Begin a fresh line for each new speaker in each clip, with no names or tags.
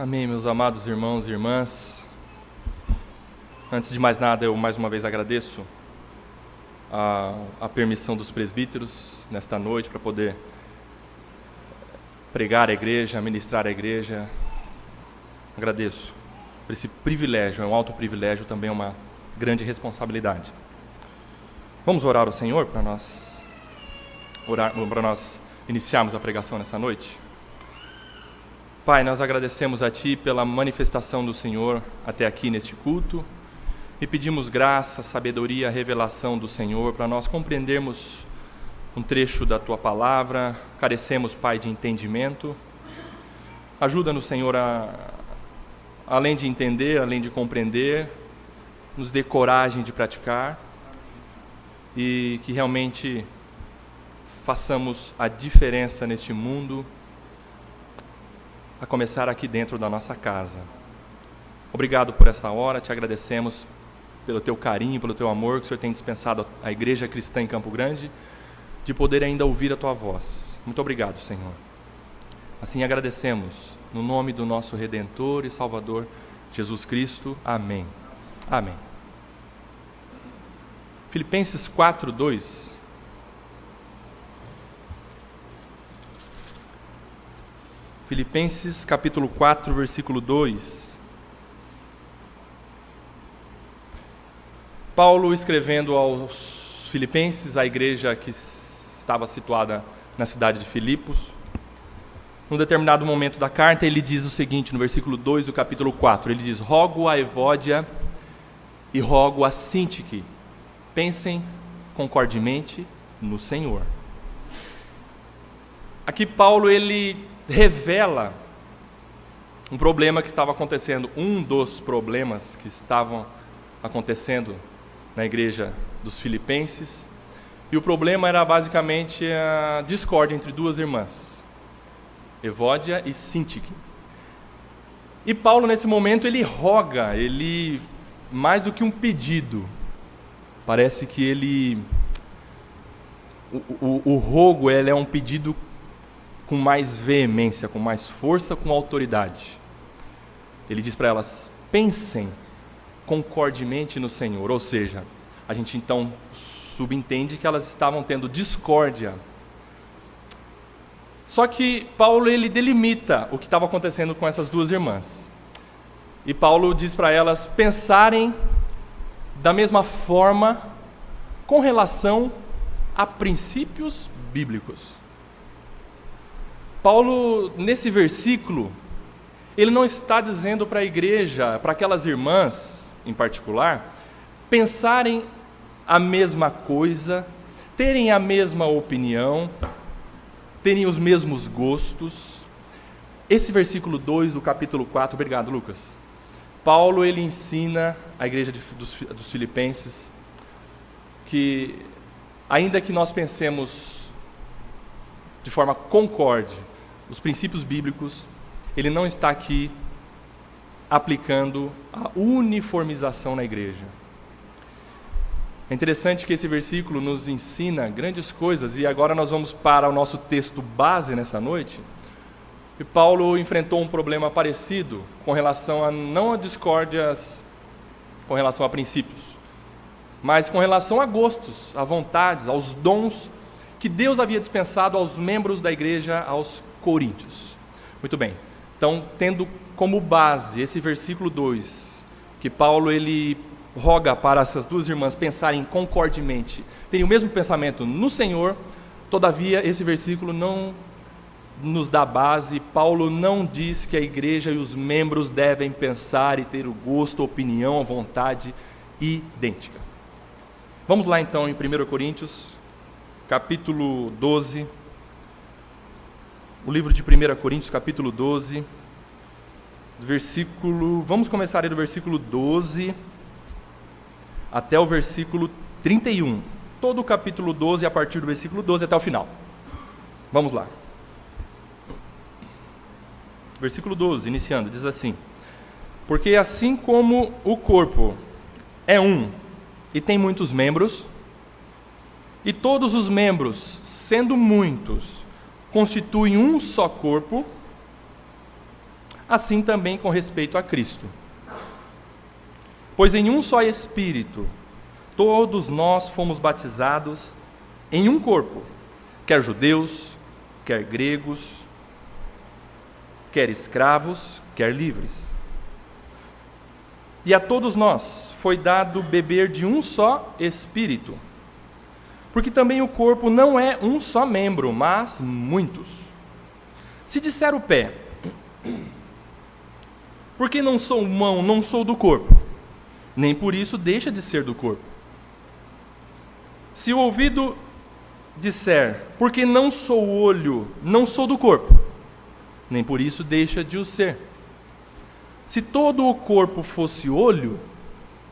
Amém, meus amados irmãos e irmãs. Antes de mais nada, eu mais uma vez agradeço a permissão dos presbíteros nesta noite para poder pregar a igreja, ministrar a igreja. Agradeço por esse privilégio, é um alto privilégio, também é uma grande responsabilidade. Vamos orar ao Senhor para nós iniciarmos a pregação nessa noite? Pai, nós agradecemos a Ti pela manifestação do Senhor até aqui neste culto e pedimos graça, sabedoria, revelação do Senhor para nós compreendermos um trecho da Tua palavra. Carecemos, Pai, de entendimento. Ajuda-nos, Senhor, além de entender, além de compreender, nos dê coragem de praticar e que realmente façamos a diferença neste mundo, a começar aqui dentro da nossa casa. Obrigado por essa hora, te agradecemos pelo teu carinho, pelo teu amor que o Senhor tem dispensado à Igreja Cristã em Campo Grande, de poder ainda ouvir a tua voz. Muito obrigado, Senhor. Assim agradecemos, no nome do nosso Redentor e Salvador, Jesus Cristo. Amém. Amém. Filipenses 4:2. Filipenses capítulo 4, versículo 2. Paulo escrevendo aos filipenses, a igreja que estava situada na cidade de Filipos. Num determinado momento da carta, ele diz o seguinte, no versículo 2 do capítulo 4, ele diz: rogo a Evódia e rogo a Sintique, pensem concordemente no Senhor. Aqui Paulo, ele revela um problema que estava acontecendo, um dos problemas que estavam acontecendo na igreja dos filipenses, e o problema era basicamente a discórdia entre duas irmãs, Evódia e Sintique. E Paulo, nesse momento, ele roga, ele, mais do que um pedido, parece que ele, o rogo, ele é um pedido com mais veemência, com mais força, com autoridade. Ele diz para elas: pensem concordemente no Senhor. Ou seja, a gente então subentende que elas estavam tendo discórdia. Só que Paulo, ele delimita o que estava acontecendo com essas duas irmãs. E Paulo diz para elas pensarem da mesma forma com relação a princípios bíblicos. Paulo, nesse versículo, ele não está dizendo para a igreja, para aquelas irmãs em particular, pensarem a mesma coisa, terem a mesma opinião, terem os mesmos gostos. Esse versículo 2 do capítulo 4, obrigado, Lucas. Paulo, ele ensina a igreja dos filipenses que, ainda que nós pensemos de forma concorde os princípios bíblicos, ele não está aqui aplicando a uniformização na igreja. É interessante que esse versículo nos ensina grandes coisas, e agora nós vamos para o nosso texto base nessa noite. E Paulo enfrentou um problema parecido com relação a não a discórdias com relação a princípios, mas com relação a gostos, a vontades, aos dons que Deus havia dispensado aos membros da igreja, aos coríntios. Muito bem, então, tendo como base esse versículo 2, que Paulo, ele roga para essas duas irmãs pensarem concordemente, terem o mesmo pensamento no Senhor. Todavia, esse versículo não nos dá base. Paulo não diz que a igreja e os membros devem pensar e ter o gosto, a opinião, a vontade idêntica. Vamos lá então em 1 Coríntios, capítulo 12, o livro de 1 Coríntios, capítulo 12, vamos começar aí do versículo 12 até o versículo 31. Todo o capítulo 12, a partir do versículo 12 até o final. Vamos lá. Versículo 12, iniciando, diz assim: porque assim como o corpo é um e tem muitos membros, e todos os membros, sendo muitos, constituem um só corpo, assim também com respeito a Cristo. Pois em um só Espírito, todos nós fomos batizados em um corpo, quer judeus, quer gregos, quer escravos, quer livres. E a todos nós foi dado beber de um só Espírito, porque também o corpo não é um só membro, mas muitos. Se disser o pé, porque não sou mão, não sou do corpo, nem por isso deixa de ser do corpo. Se o ouvido disser, porque não sou olho, não sou do corpo, nem por isso deixa de o ser. Se todo o corpo fosse olho,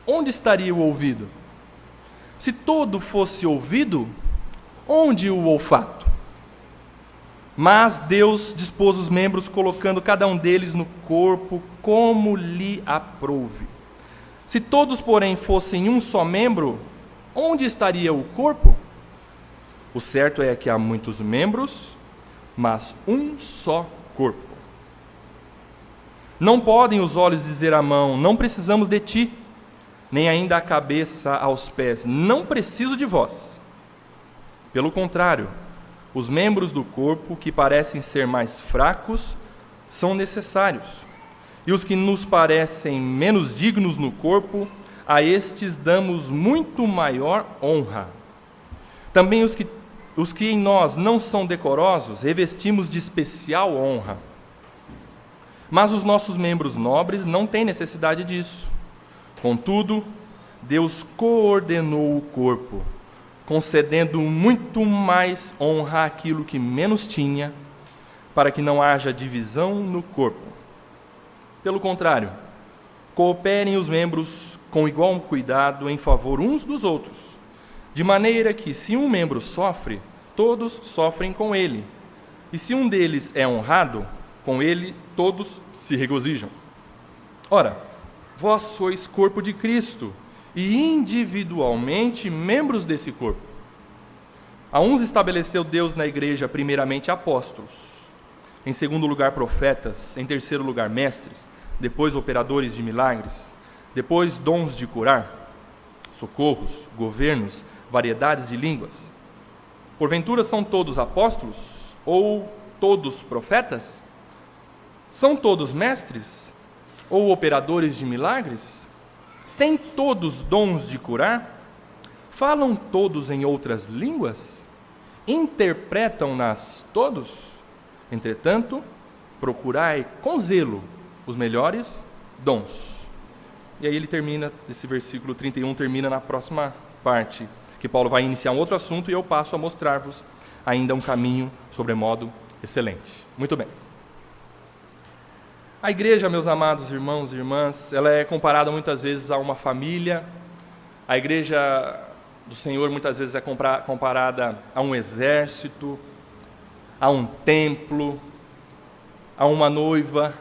onde estaria o ouvido? Se todo fosse ouvido, onde o olfato? Mas Deus dispôs os membros, colocando cada um deles no corpo como lhe aprouve. Se todos, porém, fossem um só membro, onde estaria o corpo? O certo é que há muitos membros, mas um só corpo. Não podem os olhos dizer à mão, não precisamos de ti, nem ainda a cabeça aos pés, não preciso de vós. Pelo contrário, os membros do corpo que parecem ser mais fracos são necessários, e os que nos parecem menos dignos no corpo, a estes damos muito maior honra. Também os que em nós não são decorosos, revestimos de especial honra. Mas os nossos membros nobres não têm necessidade disso. Contudo, Deus coordenou o corpo, concedendo muito mais honra àquilo que menos tinha, para que não haja divisão no corpo. Pelo contrário, cooperem os membros com igual cuidado em favor uns dos outros, de maneira que, se um membro sofre, todos sofrem com ele, e se um deles é honrado, com ele todos se regozijam. Ora, vós sois corpo de Cristo, e individualmente membros desse corpo. A uns estabeleceu Deus na igreja primeiramente apóstolos, em segundo lugar profetas, em terceiro lugar mestres, depois operadores de milagres, depois dons de curar, socorros, governos, variedades de línguas. Porventura são todos apóstolos? Ou todos profetas? São todos mestres? Ou operadores de milagres? Têm todos dons de curar? Falam todos em outras línguas? Interpretam-nas todos? Entretanto, procurai com zelo os melhores dons. E aí ele termina, esse versículo 31 termina na próxima parte, que Paulo vai iniciar um outro assunto e eu passo a mostrar-vos ainda um caminho sobremodo excelente. Muito bem. A igreja, meus amados irmãos e irmãs, ela é comparada muitas vezes a uma família. A igreja do Senhor muitas vezes é comparada a um exército, a um templo, a uma noiva.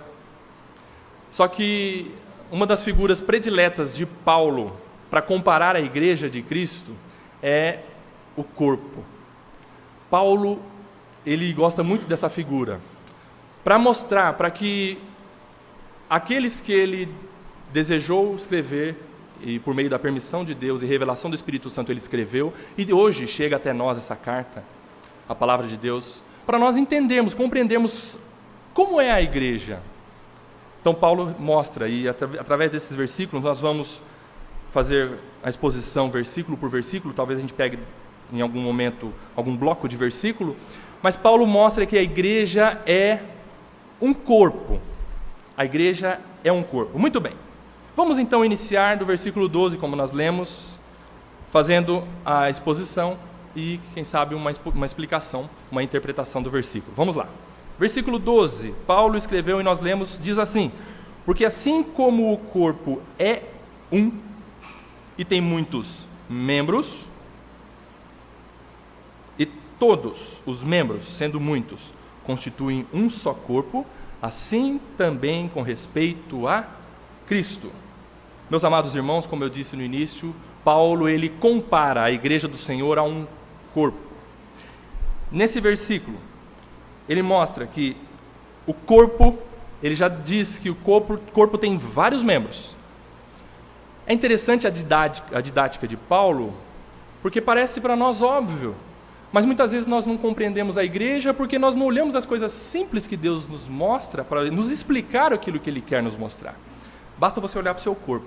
Só que uma das figuras prediletas de Paulo para comparar a igreja de Cristo é o corpo. Paulo, ele gosta muito dessa figura, para mostrar, para que aqueles que ele desejou escrever, e por meio da permissão de Deus e revelação do Espírito Santo ele escreveu, e hoje chega até nós essa carta, a palavra de Deus, para nós entendermos, compreendermos como é a igreja. Então Paulo mostra, e através desses versículos nós vamos fazer a exposição versículo por versículo, talvez a gente pegue em algum momento algum bloco de versículo, mas Paulo mostra que a igreja é um corpo. A igreja é um corpo. Muito bem. Vamos então iniciar do versículo 12, como nós lemos, fazendo a exposição e, quem sabe, uma explicação, uma interpretação do versículo. Vamos lá. Versículo 12, Paulo escreveu e nós lemos, diz assim: porque assim como o corpo é um e tem muitos membros, e todos os membros, sendo muitos, constituem um só corpo, assim também com respeito a Cristo. Meus amados irmãos, como eu disse no início, Paulo ele compara a igreja do Senhor a um corpo. Nesse versículo, ele mostra que o corpo ele já diz que o corpo tem vários membros. É interessante a didática de Paulo, porque parece para nós óbvio, mas muitas vezes nós não compreendemos a igreja porque nós não olhamos as coisas simples que Deus nos mostra para nos explicar aquilo que Ele quer nos mostrar. Basta você olhar para o seu corpo.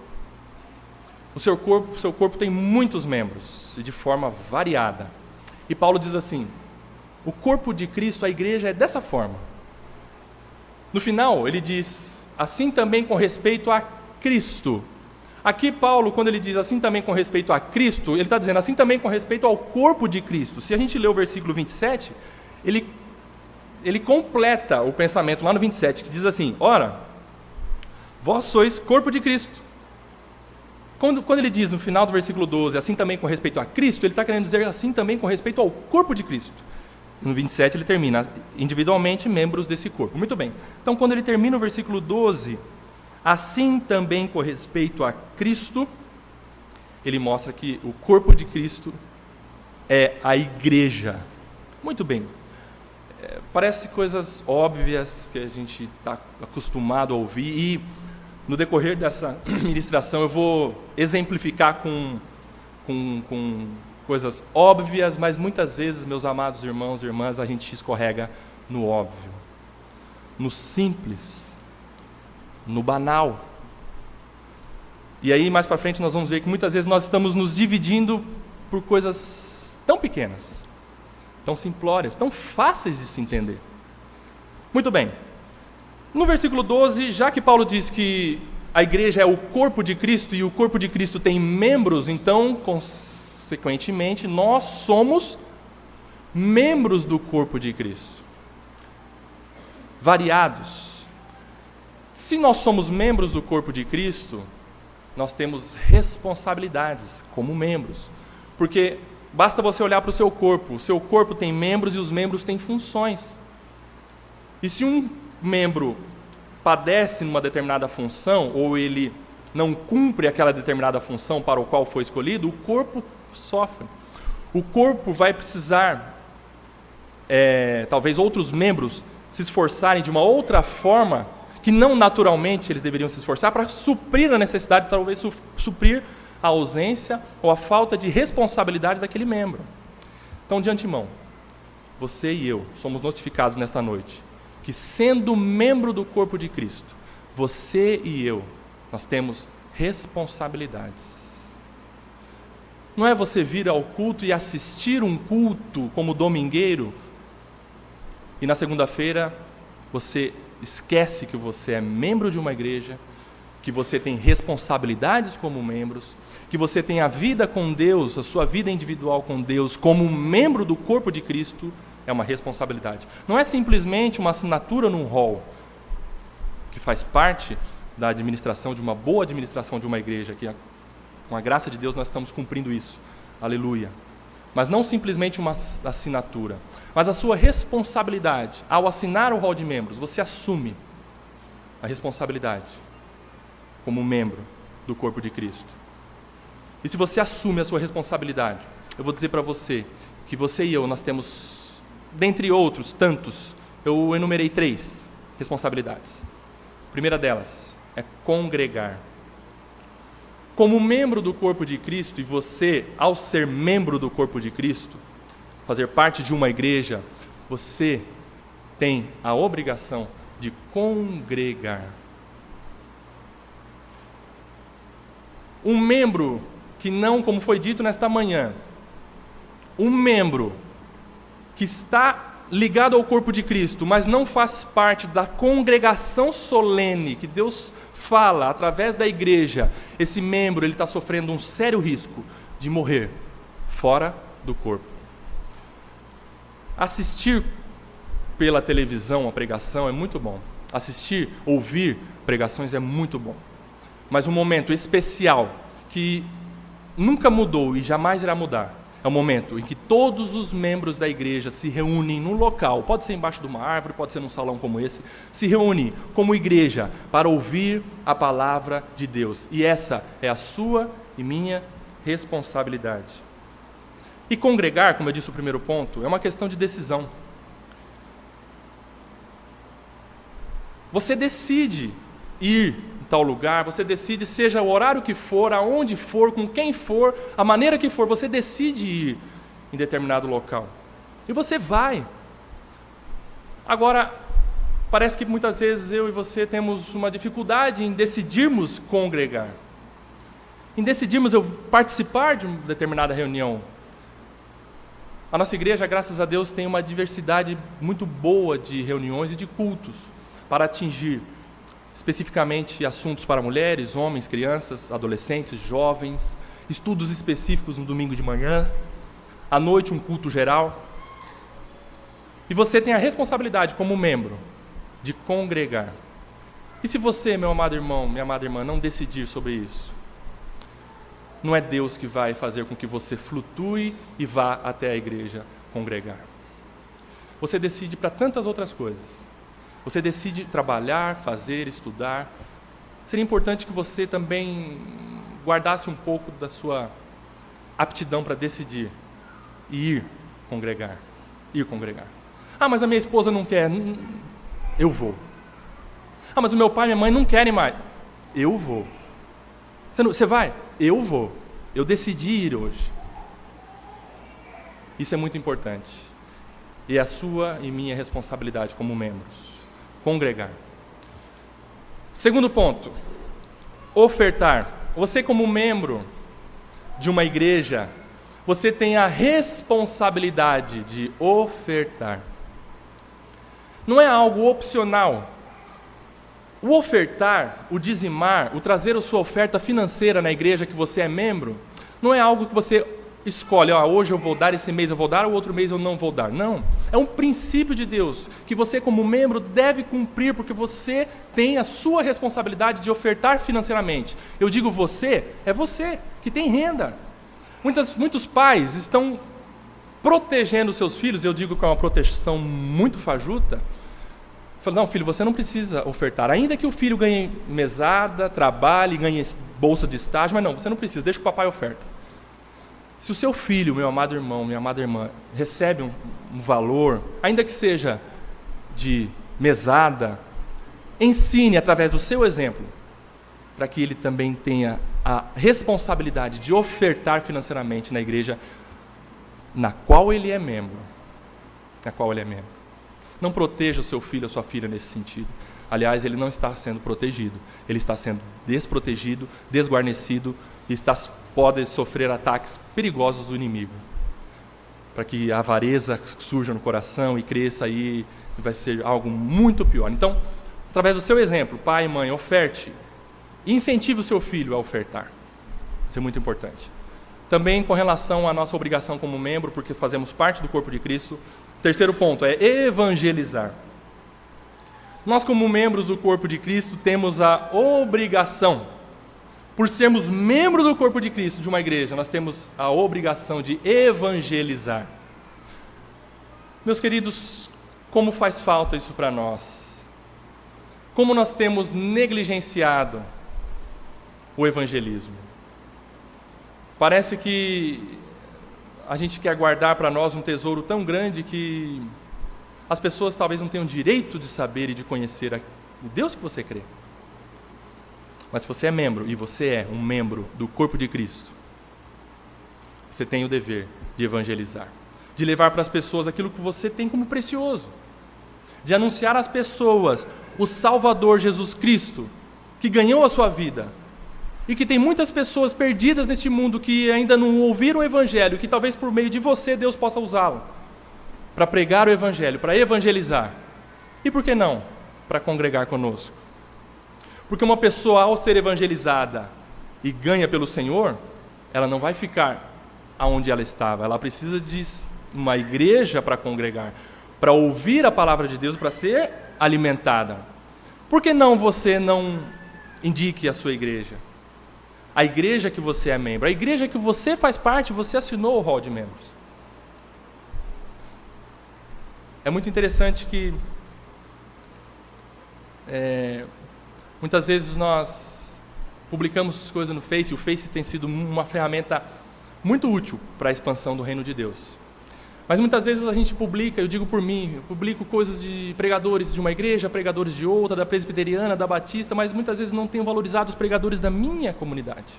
O seu corpo tem muitos membros, e de forma variada. E Paulo diz assim, o corpo de Cristo, a igreja, é dessa forma. No final, ele diz, assim também com respeito a Cristo. Aqui Paulo, quando ele diz assim também com respeito a Cristo, ele está dizendo assim também com respeito ao corpo de Cristo. Se a gente ler o versículo 27, ele completa o pensamento lá no 27, que diz assim, ora, vós sois corpo de Cristo. Quando ele diz no final do versículo 12, assim também com respeito a Cristo, ele está querendo dizer assim também com respeito ao corpo de Cristo. No 27 ele termina, individualmente membros desse corpo. Muito bem. Então quando ele termina o versículo 12, assim também com respeito a Cristo, ele mostra que o corpo de Cristo é a igreja. Muito bem. Parece coisas óbvias que a gente está acostumado a ouvir e no decorrer dessa ministração eu vou exemplificar com coisas óbvias, mas muitas vezes, meus amados irmãos e irmãs, a gente escorrega no óbvio, no simples, no banal. E aí, mais para frente, nós vamos ver que muitas vezes nós estamos nos dividindo por coisas tão pequenas, tão simplórias, tão fáceis de se entender. Muito bem. No versículo 12, já que Paulo diz que a igreja é o corpo de Cristo e o corpo de Cristo tem membros, então, consequentemente, nós somos membros do corpo de Cristo. Variados. Se nós somos membros do corpo de Cristo, nós temos responsabilidades como membros. Porque basta você olhar para o seu corpo tem membros e os membros têm funções. E se um membro padece numa determinada função, ou ele não cumpre aquela determinada função para o qual foi escolhido, o corpo sofre. O corpo vai precisar, talvez outros membros, se esforçarem de uma outra forma, que não naturalmente eles deveriam se esforçar, para suprir a necessidade, talvez suprir a ausência ou a falta de responsabilidade daquele membro. Então, de antemão, você e eu somos notificados nesta noite, que sendo membro do corpo de Cristo, você e eu, nós temos responsabilidades. Não é você vir ao culto e assistir um culto como domingueiro, e na segunda-feira você esquece que você é membro de uma igreja, que você tem responsabilidades como membros, que você tem a vida com Deus, a sua vida individual com Deus, como membro do corpo de Cristo. É uma responsabilidade. Não é simplesmente uma assinatura num rol, que faz parte da administração, de uma boa administração de uma igreja, que com a graça de Deus nós estamos cumprindo isso. Aleluia. Mas não simplesmente uma assinatura, mas a sua responsabilidade. Ao assinar o rol de membros, você assume a responsabilidade como membro do corpo de Cristo. E se você assume a sua responsabilidade, eu vou dizer para você que você e eu, nós temos, dentre outros tantos, eu enumerei 3 responsabilidades. A primeira delas é congregar. Como membro do corpo de Cristo, e você, ao ser membro do corpo de Cristo, fazer parte de uma igreja, você tem a obrigação de congregar. Um membro que não, como foi dito nesta manhã, um membro que está ligado ao corpo de Cristo, mas não faz parte da congregação solene que Deus fala através da igreja, esse membro ele está sofrendo um sério risco de morrer fora do corpo. Assistir pela televisão a pregação é muito bom. Ouvir pregações é muito bom. Mas um momento especial que nunca mudou e jamais irá mudar é o momento em que todos os membros da igreja se reúnem num local, pode ser embaixo de uma árvore, pode ser num salão como esse, se reúnem como igreja para ouvir a palavra de Deus. E essa é a sua e minha responsabilidade. E congregar, como eu disse no primeiro ponto, é uma questão de decisão. Você decide ir em tal lugar, você decide, seja o horário que for, aonde for, com quem for, a maneira que for, você decide ir em determinado local. E você vai. Agora, parece que muitas vezes eu e você temos uma dificuldade em decidirmos congregar, em decidirmos eu participar de uma determinada reunião. A nossa igreja, graças a Deus, tem uma diversidade muito boa de reuniões e de cultos para atingir especificamente assuntos para mulheres, homens, crianças, adolescentes, jovens, estudos específicos no domingo de manhã, à noite um culto geral. E você tem a responsabilidade como membro de congregar. E se você, meu amado irmão, minha amada irmã, não decidir sobre isso, não é Deus que vai fazer com que você flutue e vá até a igreja congregar. Você decide para tantas outras coisas. Você decide trabalhar, fazer, estudar. Seria importante que você também guardasse um pouco da sua aptidão para decidir e ir congregar. Ir congregar. Ah, mas a minha esposa não quer. Eu vou. Ah, mas o meu pai e minha mãe não querem mais. Eu vou. Você vai? Eu vou. Eu decidi ir hoje. Isso é muito importante. E é a sua e minha responsabilidade como membros. Congregar. Segundo ponto. Ofertar. Você como membro de uma igreja, você tem a responsabilidade de ofertar. Não é algo opcional. O ofertar, o dizimar, o trazer a sua oferta financeira na igreja que você é membro, não é algo que você escolhe, hoje eu vou dar, esse mês eu vou dar, o outro mês eu não vou dar. Não, é um princípio de Deus, que você como membro deve cumprir, porque você tem a sua responsabilidade de ofertar financeiramente. Eu digo você, é você que tem renda. Muitos pais estão protegendo seus filhos, eu digo que é uma proteção muito fajuta. Falo, não, filho, você não precisa ofertar, ainda que o filho ganhe mesada, trabalhe, ganhe bolsa de estágio, mas não, você não precisa, deixa que o papai oferta. Se o seu filho, meu amado irmão, minha amada irmã, recebe um valor, ainda que seja de mesada, ensine através do seu exemplo, para que ele também tenha a responsabilidade de ofertar financeiramente na igreja na qual ele é membro. Na qual ele é membro. Não proteja o seu filho ou sua filha nesse sentido. Aliás, ele não está sendo protegido. Ele está sendo desprotegido, desguarnecido e pode sofrer ataques perigosos do inimigo. Para que a avareza surja no coração e cresça aí, vai ser algo muito pior. Então, através do seu exemplo, pai e mãe, oferte. E incentive o seu filho a ofertar. Isso é muito importante. Também com relação à nossa obrigação como membro, porque fazemos parte do corpo de Cristo, terceiro ponto é evangelizar. Nós, como membros do corpo de Cristo, temos a obrigação, por sermos membros do corpo de Cristo, de uma igreja, nós temos a obrigação de evangelizar. Meus queridos, como faz falta isso para nós? Como nós temos negligenciado o evangelismo? Parece que a gente quer guardar para nós um tesouro tão grande que as pessoas talvez não tenham direito de saber e de conhecer o Deus que você crê. Mas se você é membro, e você é um membro do corpo de Cristo, você tem o dever de evangelizar, de levar para as pessoas aquilo que você tem como precioso, de anunciar às pessoas o Salvador Jesus Cristo, que ganhou a sua vida, e que tem muitas pessoas perdidas neste mundo que ainda não ouviram o Evangelho, que talvez por meio de você Deus possa usá-lo para pregar o Evangelho, para evangelizar. E por que não? Para congregar conosco. Porque uma pessoa, ao ser evangelizada e ganha pelo Senhor, ela não vai ficar aonde ela estava. Ela precisa de uma igreja para congregar, para ouvir a palavra de Deus, para ser alimentada. Por que não você não indique a sua igreja? A igreja que você é membro, a igreja que você faz parte, você assinou o rol de membros. É muito interessante que muitas vezes nós publicamos coisas no Face, e o Face tem sido uma ferramenta muito útil para a expansão do reino de Deus. Mas muitas vezes a gente publica, eu digo por mim, eu publico coisas de pregadores de uma igreja, pregadores de outra, da presbiteriana, da batista, mas muitas vezes não tenho valorizado os pregadores da minha comunidade.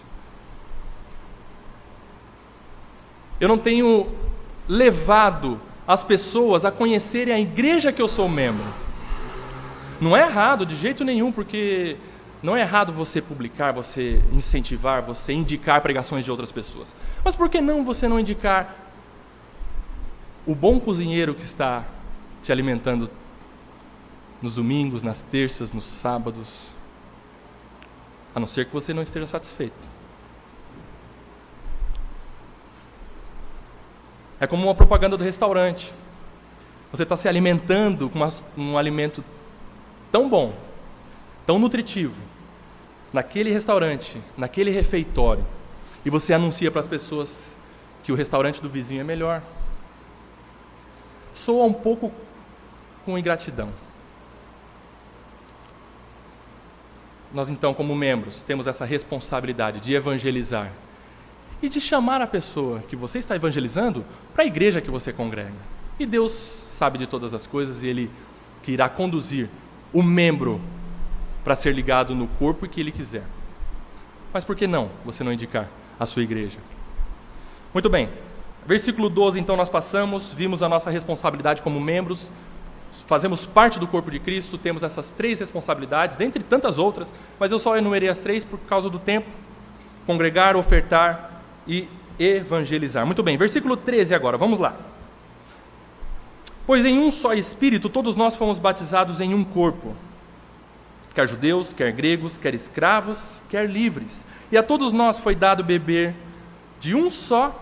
Eu não tenho levado as pessoas a conhecerem a igreja que eu sou membro. Não é errado de jeito nenhum, porque não é errado você publicar, você incentivar, você indicar pregações de outras pessoas. Mas por que não você não indicar o bom cozinheiro que está te alimentando nos domingos, nas terças, nos sábados? A não ser que você não esteja satisfeito. É como uma propaganda do restaurante. Você está se alimentando com um alimento tão bom, tão nutritivo, naquele restaurante, naquele refeitório, e você anuncia para as pessoas que o restaurante do vizinho é melhor. Soa um pouco com ingratidão. Nós então, como membros, temos essa responsabilidade de evangelizar e de chamar a pessoa que você está evangelizando para a igreja que você congrega. E Deus sabe de todas as coisas, e Ele que irá conduzir o membro para ser ligado no corpo que Ele quiser. Mas por que não você não indicar a sua igreja? Muito bem. Versículo 12, então, nós passamos, vimos a nossa responsabilidade como membros, fazemos parte do corpo de Cristo, temos essas 3 responsabilidades, dentre tantas outras, mas eu só enumerei as 3 por causa do tempo: congregar, ofertar e evangelizar. Muito bem, versículo 13 agora, vamos lá. Pois em um só Espírito todos nós fomos batizados em um corpo, quer judeus, quer gregos, quer escravos, quer livres, e a todos nós foi dado beber de um só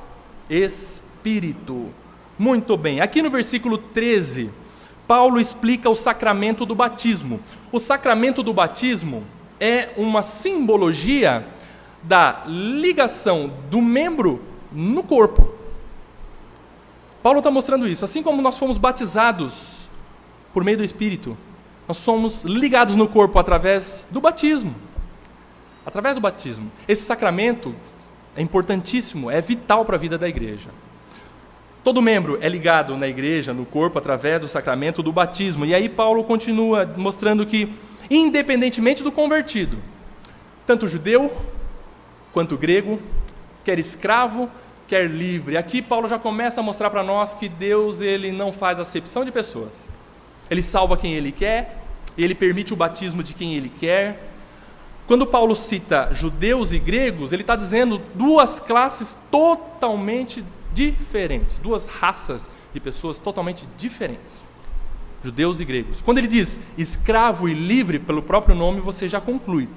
Espírito. Muito bem, aqui no versículo 13, Paulo explica o sacramento do batismo. O sacramento do batismo é uma simbologia da ligação do membro no corpo. Paulo está mostrando isso. Assim como nós fomos batizados por meio do Espírito, nós somos ligados no corpo através do batismo. Através do batismo. Esse sacramento é importantíssimo, é vital para a vida da igreja. Todo membro é ligado na igreja, no corpo, através do sacramento do batismo. E aí Paulo continua mostrando que, independentemente do convertido, tanto judeu quanto grego, quer escravo, quer livre. Aqui Paulo já começa a mostrar para nós que Deus, Ele não faz acepção de pessoas. Ele salva quem Ele quer, Ele permite o batismo de quem Ele quer. Quando Paulo cita judeus e gregos, ele está dizendo 2 classes totalmente diferentes, 2 raças de pessoas totalmente diferentes, judeus e gregos. Quando ele diz escravo e livre, pelo próprio nome, você já conclui,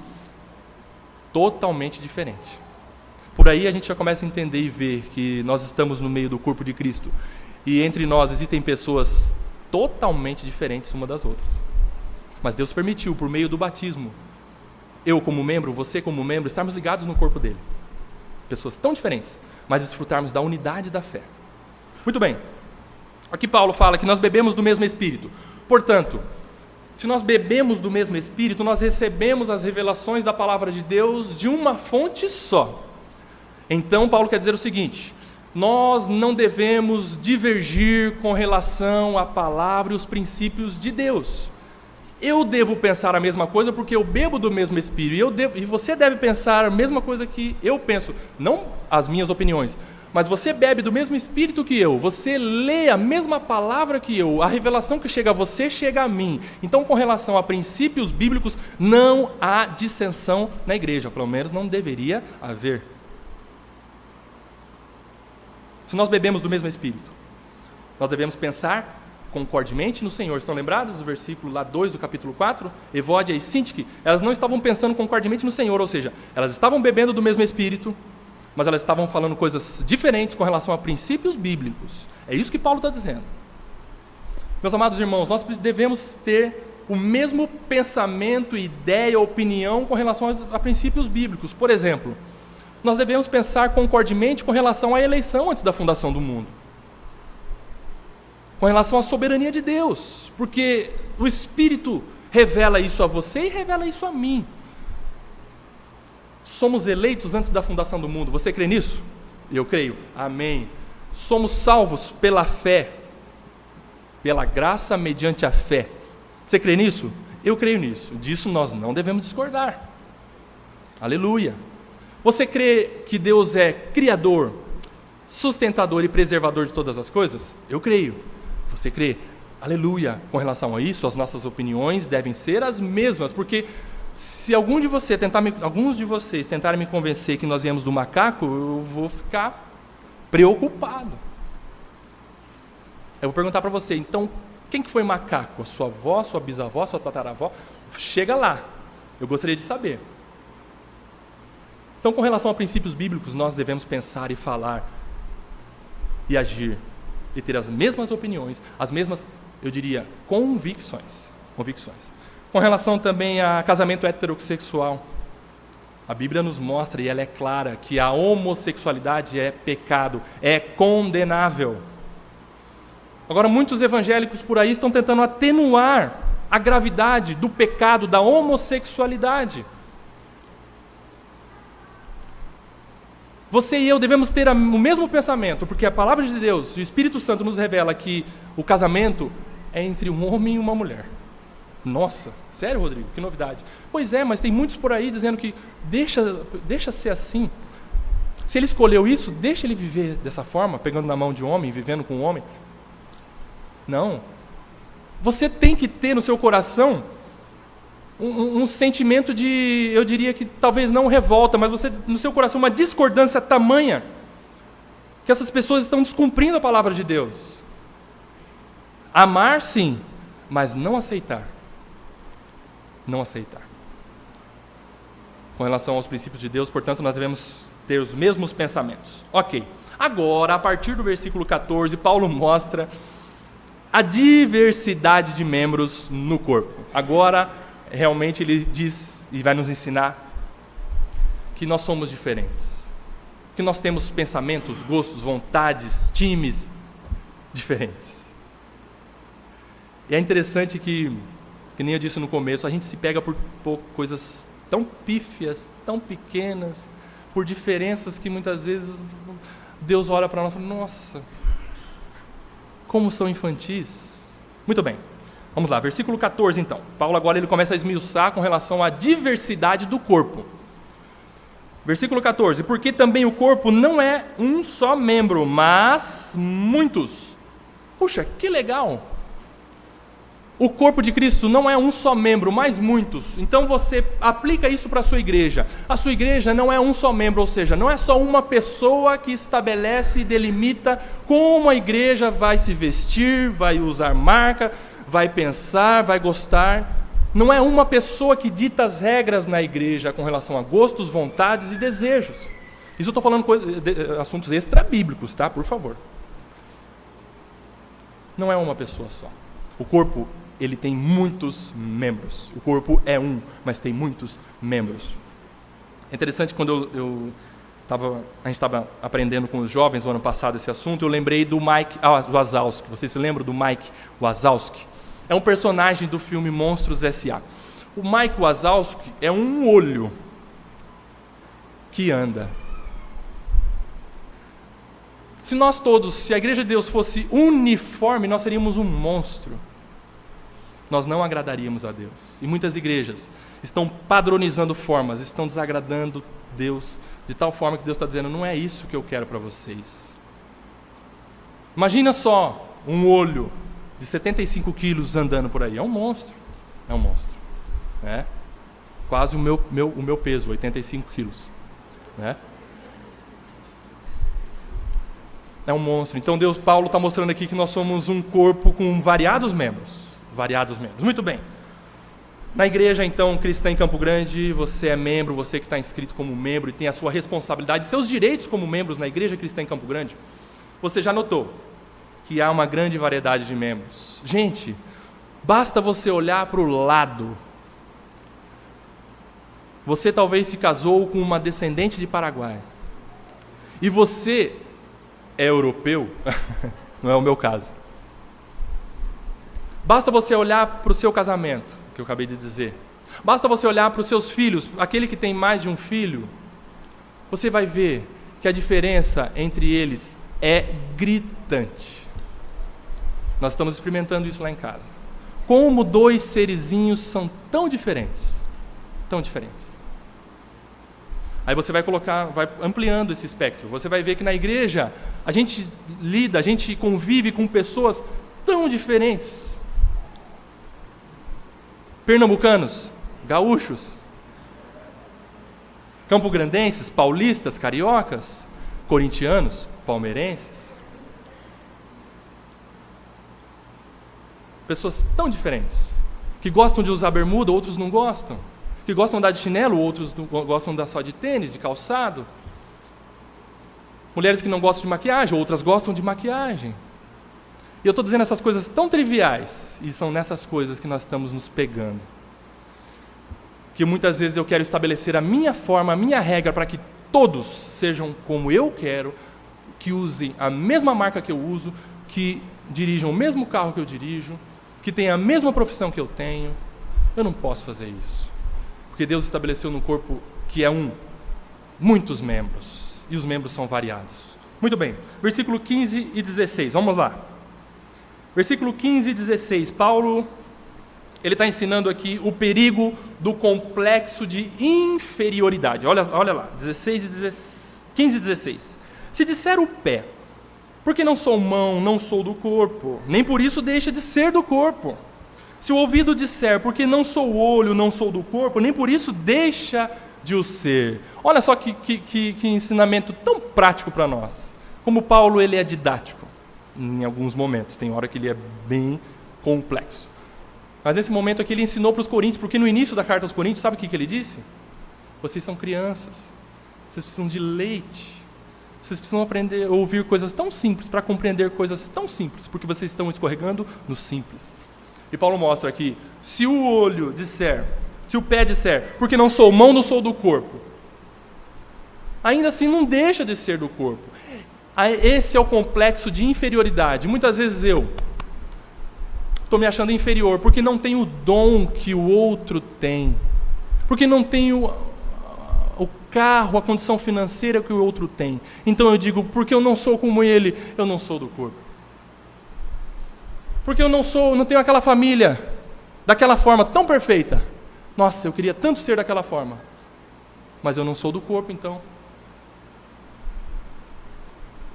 totalmente diferente. Por aí a gente já começa a entender e ver que nós estamos no meio do corpo de Cristo, e entre nós existem pessoas totalmente diferentes uma das outras. Mas Deus permitiu, por meio do batismo, eu como membro, você como membro, estarmos ligados no corpo dele. Pessoas tão diferentes, mas desfrutarmos da unidade da fé. Muito bem. Aqui Paulo fala que nós bebemos do mesmo Espírito. Portanto, se nós bebemos do mesmo Espírito, nós recebemos as revelações da palavra de Deus de uma fonte só. Então Paulo quer dizer o seguinte: nós não devemos divergir com relação à palavra e os princípios de Deus. Eu devo pensar a mesma coisa porque eu bebo do mesmo Espírito, e você deve pensar a mesma coisa que eu penso, não as minhas opiniões, mas você bebe do mesmo Espírito que eu, você lê a mesma palavra que eu, a revelação que chega a você chega a mim. Então, com relação a princípios bíblicos, não há dissensão na igreja, pelo menos não deveria haver. Se nós bebemos do mesmo Espírito, nós devemos pensar concordemente no Senhor. Estão lembrados do versículo lá 2 do capítulo 4? Evódia e Sintique, elas não estavam pensando concordemente no Senhor, ou seja, elas estavam bebendo do mesmo Espírito, mas elas estavam falando coisas diferentes com relação a princípios bíblicos. É isso que Paulo está dizendo. Meus amados irmãos, nós devemos ter o mesmo pensamento, ideia, opinião com relação a princípios bíblicos. Por exemplo, nós devemos pensar concordemente com relação à eleição antes da fundação do mundo, com relação à soberania de Deus, porque o Espírito revela isso a você e revela isso a mim. Somos eleitos antes da fundação do mundo. Você crê nisso? Eu creio. Amém. somos salvos pela fé, pela graça mediante a fé. Você crê nisso? Eu creio nisso. Disso nós não devemos discordar. Aleluia. Você crê que Deus é criador, sustentador e preservador de todas as coisas? Eu creio. Você crê? Aleluia. Com relação a isso, as nossas opiniões devem ser as mesmas, porque se alguns de vocês tentarem me convencer que nós viemos do macaco, eu vou ficar preocupado. Eu vou perguntar para você, então, quem que foi macaco? A sua avó, sua bisavó, sua tataravó? Chega lá. Eu gostaria de saber. Então, com relação a princípios bíblicos, nós devemos pensar e falar e agir e ter as mesmas opiniões, as mesmas, eu diria, convicções. Com relação também a casamento heterossexual, a Bíblia nos mostra, e ela é clara, que a homossexualidade é pecado, é condenável. Agora, muitos evangélicos por aí estão tentando atenuar a gravidade do pecado da homossexualidade. Você e eu devemos ter o mesmo pensamento, porque a palavra de Deus e o Espírito Santo nos revela que o casamento é entre um homem e uma mulher. Nossa, sério, Rodrigo? Que novidade. Pois é, mas tem muitos por aí dizendo que deixa ser assim. Se ele escolheu isso, deixa ele viver dessa forma, pegando na mão de um homem, vivendo com um homem. Não. Você tem que ter no seu coração um sentimento de, eu diria que talvez não revolta, mas você no seu coração uma discordância tamanha que essas pessoas estão descumprindo a palavra de Deus. Amar sim, mas não aceitar. Não aceitar. Com relação aos princípios de Deus, portanto, nós devemos ter os mesmos pensamentos. Ok. Agora, a partir do versículo 14, Paulo mostra a diversidade de membros no corpo. Agora, realmente ele diz e vai nos ensinar que nós somos diferentes. Que nós temos pensamentos, gostos, vontades, times diferentes. E é interessante que nem eu disse no começo, a gente se pega por coisas tão pífias, tão pequenas, por diferenças que muitas vezes Deus olha para nós e fala, nossa, como são infantis. Muito bem, vamos lá, versículo 14 então. Paulo agora ele começa a esmiuçar com relação à diversidade do corpo. Versículo 14, porque também o corpo não é um só membro, mas muitos. Puxa, que legal! O corpo de Cristo não é um só membro, mas muitos. Então você aplica isso para a sua igreja. A sua igreja não é um só membro, ou seja, não é só uma pessoa que estabelece e delimita como a igreja vai se vestir, vai usar marca, vai pensar, vai gostar. Não é uma pessoa que dita as regras na igreja com relação a gostos, vontades e desejos. Isso eu estou falando assuntos extra-bíblicos, tá? Por favor. Não é uma pessoa só. O corpo, ele tem muitos membros. O corpo é um, mas tem muitos membros. É interessante, quando a gente estava aprendendo com os jovens no ano passado esse assunto, eu lembrei do Mike Wazowski. Vocês se lembram do Mike Wazowski? É um personagem do filme Monstros S.A. O Mike Wazowski é um olho que anda. Se a Igreja de Deus fosse uniforme, nós seríamos um monstro. Nós não agradaríamos a Deus. E muitas igrejas estão padronizando formas, estão desagradando Deus, de tal forma que Deus está dizendo, não é isso que eu quero para vocês. Imagina só um olho de 75 quilos andando por aí. É um monstro. É um monstro. Né? Quase o meu peso, 85 quilos. Né? É um monstro. Então Paulo está mostrando aqui que nós somos um corpo com variados membros. Muito bem. Na igreja, então, cristã em Campo Grande, você é membro, você que está inscrito como membro e tem a sua responsabilidade, seus direitos como membros na igreja cristã em Campo Grande, você já notou que há uma grande variedade de membros. Gente, basta você olhar para o lado. Você talvez se casou com uma descendente de Paraguai. E você é europeu, não é o meu caso. Basta você olhar para o seu casamento, que eu acabei de dizer. Basta você olhar para os seus filhos, aquele que tem mais de um filho. Você vai ver que a diferença entre eles é gritante. Nós estamos experimentando isso lá em casa. Como dois serizinhos são tão diferentes. Tão diferentes. Aí você vai ampliando esse espectro. Você vai ver que na igreja a gente convive com pessoas tão diferentes. Pernambucanos, gaúchos, campograndenses, paulistas, cariocas, corintianos, palmeirenses. Pessoas tão diferentes, que gostam de usar bermuda, outros não gostam. Que gostam de andar de chinelo, outros gostam de andar só de tênis, de calçado. Mulheres que não gostam de maquiagem, outras gostam de maquiagem. E eu estou dizendo essas coisas tão triviais, e são nessas coisas que nós estamos nos pegando. Que muitas vezes eu quero estabelecer a minha forma, a minha regra, para que todos sejam como eu quero, que usem a mesma marca que eu uso, que dirijam o mesmo carro que eu dirijo, que tenham a mesma profissão que eu tenho. Eu não posso fazer isso. Porque Deus estabeleceu no corpo que é muitos membros, e os membros são variados. Muito bem, versículo 15 e 16, vamos lá. Versículo 15 e 16, Paulo, ele está ensinando aqui o perigo do complexo de inferioridade. Olha lá, 15 e 16. Se disser o pé, porque não sou mão, não sou do corpo, nem por isso deixa de ser do corpo. Se o ouvido disser, porque não sou o olho, não sou do corpo, nem por isso deixa de o ser. Olha só que ensinamento tão prático para nós. Como Paulo, ele é didático em alguns momentos. Tem hora que ele é bem complexo. Mas nesse momento aqui ele ensinou para os coríntios, porque no início da carta aos coríntios, sabe o que ele disse? Vocês são crianças. Vocês precisam de leite. Vocês precisam aprender a ouvir coisas tão simples, para compreender coisas tão simples, porque vocês estão escorregando no simples. E Paulo mostra aqui, se o pé disser, porque não sou mão, não sou do corpo, ainda assim não deixa de ser do corpo. Esse é o complexo de inferioridade. Muitas vezes eu estou me achando inferior, porque não tenho o dom que o outro tem, porque não tenho o carro, a condição financeira que o outro tem. Então eu digo, porque eu não sou como ele, eu não sou do corpo. Porque eu não tenho aquela família daquela forma tão perfeita. Nossa, eu queria tanto ser daquela forma. Mas eu não sou do corpo, então.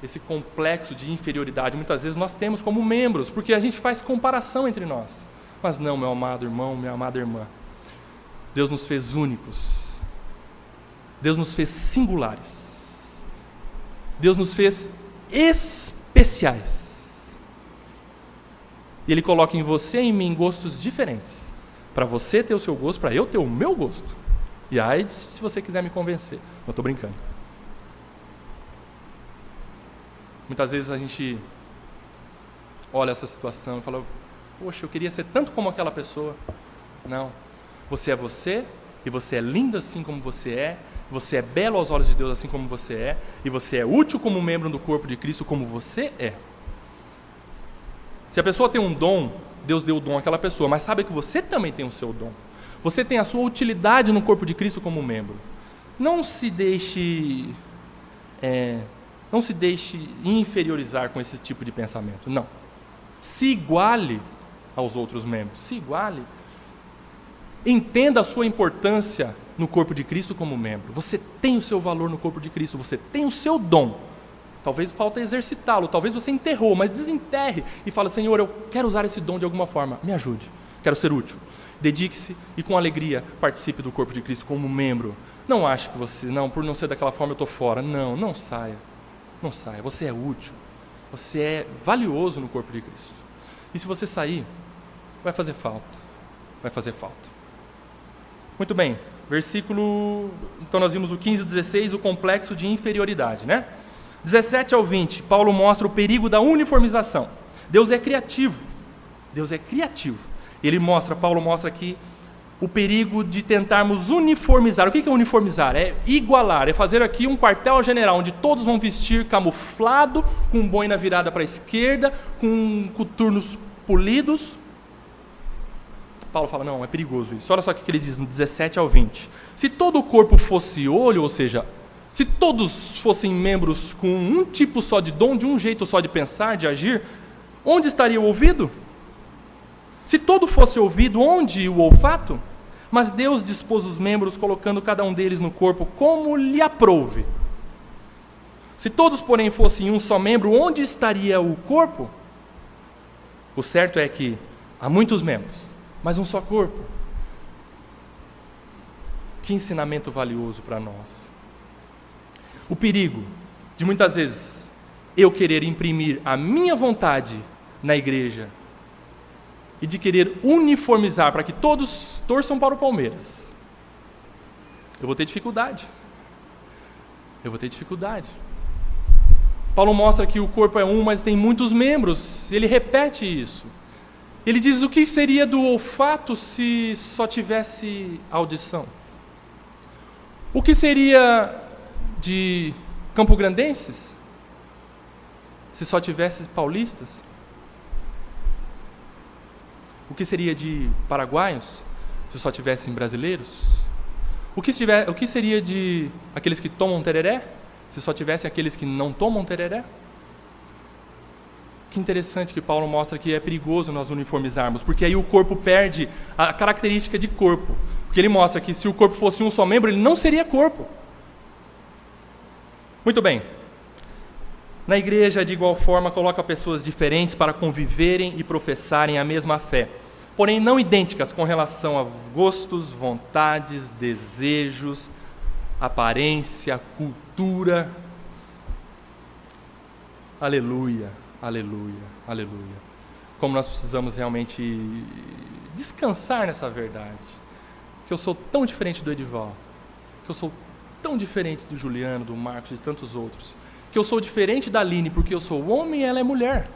Esse complexo de inferioridade, muitas vezes nós temos como membros, porque a gente faz comparação entre nós. Mas não, meu amado irmão, minha amada irmã. Deus nos fez únicos. Deus nos fez singulares. Deus nos fez especiais. E Ele coloca em você e em mim gostos diferentes. Para você ter o seu gosto, para eu ter o meu gosto. E aí, se você quiser me convencer. Eu estou brincando. Muitas vezes a gente olha essa situação e fala, poxa, eu queria ser tanto como aquela pessoa. Não. Você é você, e você é lindo assim como você é belo aos olhos de Deus assim como você é, e você é útil como membro do corpo de Cristo como você é. Se a pessoa tem um dom, Deus deu o dom àquela pessoa, mas sabe que você também tem o seu dom. Você tem a sua utilidade no corpo de Cristo como membro. Não se deixe inferiorizar com esse tipo de pensamento, não. Se iguale aos outros membros, se iguale. Entenda a sua importância no corpo de Cristo como membro. Você tem o seu valor no corpo de Cristo, você tem o seu dom. Talvez falta exercitá-lo, talvez você enterrou, mas desenterre e fala, Senhor, eu quero usar esse dom de alguma forma, me ajude, quero ser útil. Dedique-se e com alegria participe do corpo de Cristo como membro. Não ache que você, por não ser daquela forma eu estou fora. Não saia, você é útil, você é valioso no corpo de Cristo. E se você sair, vai fazer falta. Muito bem, então nós vimos o 15 e 16, o complexo de inferioridade, né? 17 ao 20, Paulo mostra o perigo da uniformização. Deus é criativo. Paulo mostra aqui o perigo de tentarmos uniformizar. O que é uniformizar? É igualar, é fazer aqui um quartel-general, onde todos vão vestir camuflado, com boina virada para a esquerda, com coturnos polidos. Paulo fala, não, é perigoso isso. Olha só o que ele diz no 17 ao 20. Se todo o corpo fosse olho, ou seja, Se todos fossem membros com um tipo só de dom, de um jeito só de pensar, de agir, onde estaria o ouvido? Se todo fosse ouvido, onde o olfato? Mas Deus dispôs os membros, colocando cada um deles no corpo como lhe aprouve. Se todos, porém, fossem um só membro, onde estaria o corpo? O certo é que há muitos membros, mas um só corpo. Que ensinamento valioso para nós. O perigo de muitas vezes eu querer imprimir a minha vontade na igreja e de querer uniformizar para que todos torçam para o Palmeiras. Eu vou ter dificuldade. Paulo mostra que o corpo é um, mas tem muitos membros. Ele repete isso. Ele diz: o que seria do olfato se só tivesse audição? O que seria de campograndenses se só tivesse paulistas? O que seria de paraguaios se só tivessem brasileiros? O que seria de aqueles que tomam tereré se só tivessem aqueles que não tomam tereré? Que interessante que Paulo mostra que é perigoso nós uniformizarmos, porque aí o corpo perde a característica de corpo. Porque ele mostra que se o corpo fosse um só membro, ele não seria corpo. Muito bem. Na igreja, de igual forma, coloca pessoas diferentes para conviverem e professarem a mesma fé, porém não idênticas com relação a gostos, vontades, desejos, aparência, cultura. Aleluia, aleluia, aleluia. Como nós precisamos realmente descansar nessa verdade. Que eu sou tão diferente do Edival, que eu sou tão diferente do Juliano, do Marcos, de tantos outros, que eu sou diferente da Aline porque eu sou homem e ela é mulher.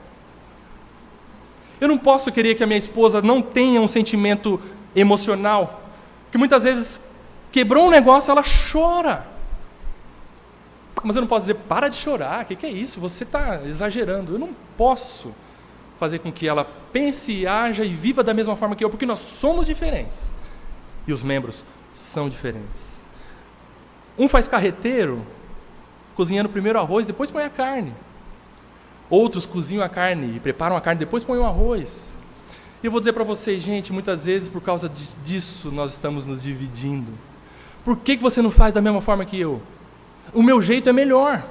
Eu não posso querer que a minha esposa não tenha um sentimento emocional, que muitas vezes quebrou um negócio, ela chora. Mas eu não posso dizer: para de chorar, o que é isso? Você está exagerando. Eu não posso fazer com que ela pense, haja e viva da mesma forma que eu, porque nós somos diferentes. E os membros são diferentes. Um faz carreteiro, cozinhando primeiro o arroz, depois põe a carne. Outros cozinham a carne e preparam a carne, depois põem o arroz. E eu vou dizer para vocês, gente, muitas vezes por causa disso nós estamos nos dividindo. Por que você não faz da mesma forma que eu? O meu jeito é melhor.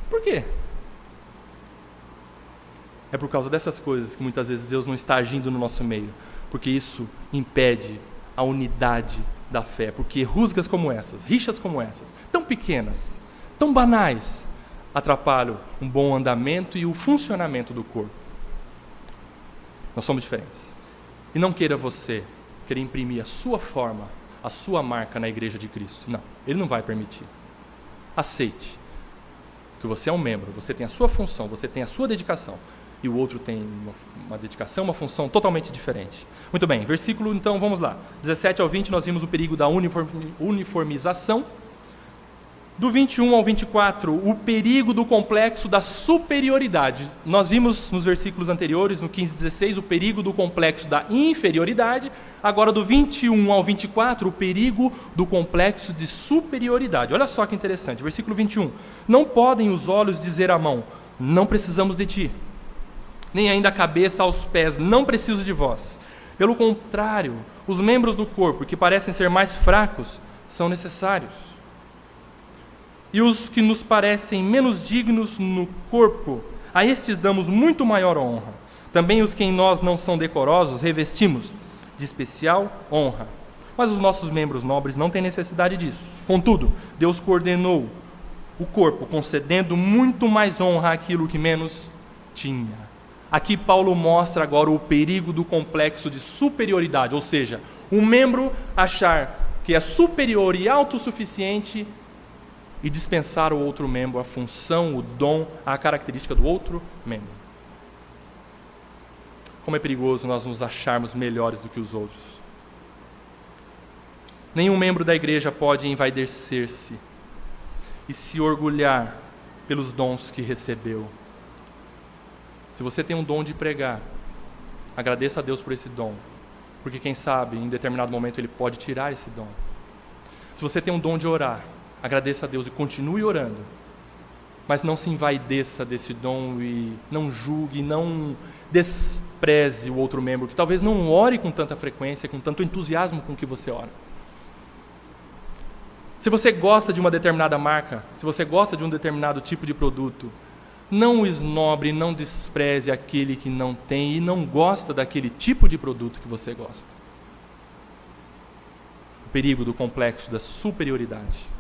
Por quê? É por causa dessas coisas que muitas vezes Deus não está agindo no nosso meio. Porque isso impede a unidade da fé. Porque rusgas como essas, rixas como essas, tão pequenas, tão banais, atrapalham um bom andamento e o funcionamento do corpo. Nós somos diferentes. E não queira você querer imprimir a sua forma, a sua marca na igreja de Cristo. Não, Ele não vai permitir. Aceite que você é um membro, você tem a sua função, você tem a sua dedicação. E o outro tem uma dedicação, uma função totalmente diferente. Muito bem, versículo, então, vamos lá. 17 ao 20, nós vimos o perigo da uniformização. Do 21 ao 24, o perigo do complexo da superioridade. Nós vimos nos versículos anteriores, no 15 e 16, o perigo do complexo da inferioridade. Agora, do 21 ao 24, o perigo do complexo de superioridade. Olha só que interessante, versículo 21. Não podem os olhos dizer à mão: não precisamos de ti. Nem ainda a cabeça aos pés: não preciso de vós. Pelo contrário, os membros do corpo que parecem ser mais fracos são necessários. E os que nos parecem menos dignos no corpo, a estes damos muito maior honra. Também os que em nós não são decorosos revestimos de especial honra. Mas os nossos membros nobres não têm necessidade disso. Contudo, Deus coordenou o corpo, concedendo muito mais honra àquilo que menos tinha. Aqui Paulo mostra agora o perigo do complexo de superioridade, ou seja, um membro achar que é superior e autossuficiente e dispensar o outro membro a função, o dom, a característica do outro membro. Como é perigoso nós nos acharmos melhores do que os outros. Nenhum membro da igreja pode envaidecer-se e se orgulhar pelos dons que recebeu. Se você tem um dom de pregar, agradeça a Deus por esse dom, porque quem sabe, em determinado momento, Ele pode tirar esse dom. Se você tem um dom de orar, agradeça a Deus e continue orando. Mas não se envaideça desse dom e não julgue, não despreze o outro membro, que talvez não ore com tanta frequência, com tanto entusiasmo com que você ora. Se você gosta de uma determinada marca, se você gosta de um determinado tipo de produto, não esnobre, não despreze aquele que não tem e não gosta daquele tipo de produto que você gosta. O perigo do complexo da superioridade.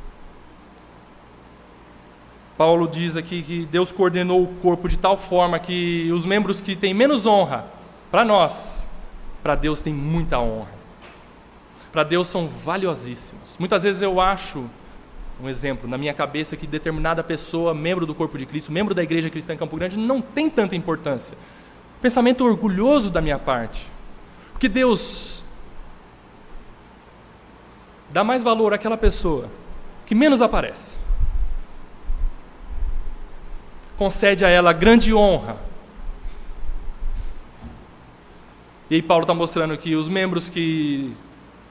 Paulo diz aqui que Deus coordenou o corpo de tal forma que os membros que têm menos honra, para nós, para Deus tem muita honra. Para Deus são valiosíssimos. Muitas vezes eu acho, um exemplo, na minha cabeça, que determinada pessoa, membro do corpo de Cristo, membro da igreja cristã em Campo Grande, não tem tanta importância. Pensamento orgulhoso da minha parte. Porque Deus dá mais valor àquela pessoa que menos aparece. Concede a ela grande honra. E aí Paulo está mostrando que os membros que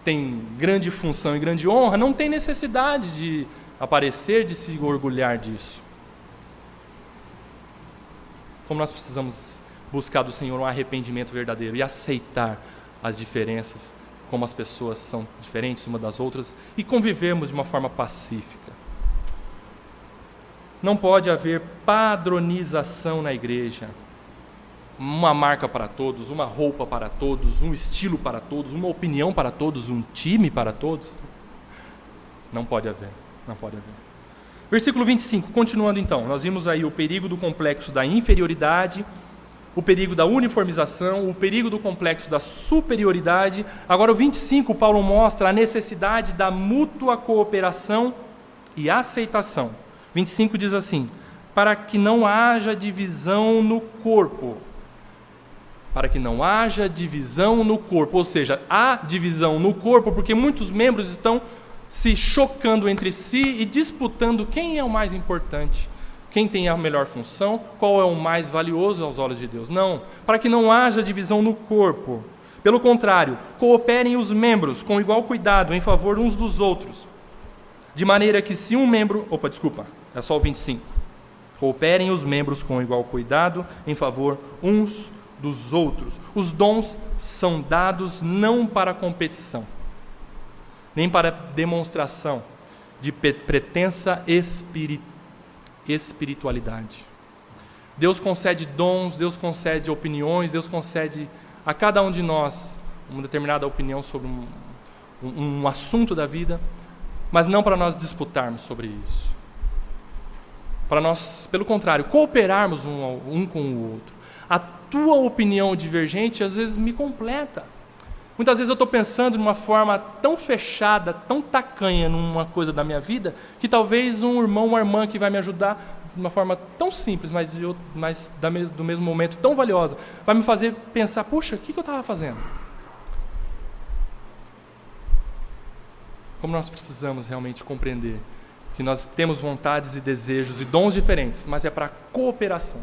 têm grande função e grande honra não têm necessidade de aparecer, de se orgulhar disso. Como nós precisamos buscar do Senhor um arrependimento verdadeiro e aceitar as diferenças, como as pessoas são diferentes umas das outras, e convivermos de uma forma pacífica. Não pode haver padronização na igreja. Uma marca para todos, uma roupa para todos, um estilo para todos, uma opinião para todos, um time para todos. Não pode haver, não pode haver. Versículo 25, continuando então, nós vimos aí o perigo do complexo da inferioridade, o perigo da uniformização, o perigo do complexo da superioridade. Agora o 25, Paulo mostra a necessidade da mútua cooperação e aceitação. 25 diz assim: para que não haja divisão no corpo. Para que não haja divisão no corpo. Ou seja, há divisão no corpo porque muitos membros estão se chocando entre si e disputando quem é o mais importante, quem tem a melhor função, qual é o mais valioso aos olhos de Deus. Não, para que não haja divisão no corpo. Pelo contrário, cooperem os membros com igual cuidado em favor uns dos outros. De maneira que se um membro... é só o 25. Cooperem os membros com igual cuidado em favor uns dos outros. Os dons são dados não para competição, nem para demonstração de pretensa espiritualidade. Deus concede dons, Deus concede opiniões, Deus concede a cada um de nós uma determinada opinião sobre um assunto da vida, mas não para nós disputarmos sobre isso. Para nós, pelo contrário, cooperarmos um com o outro. A tua opinião divergente às vezes me completa. Muitas vezes eu estou pensando de uma forma tão fechada, tão tacanha numa coisa da minha vida, que talvez um irmão, uma irmã que vai me ajudar de uma forma tão simples, mas do mesmo momento tão valiosa, vai me fazer pensar, puxa, o que eu estava fazendo? Como nós precisamos realmente compreender que nós temos vontades e desejos e dons diferentes, mas é para cooperação,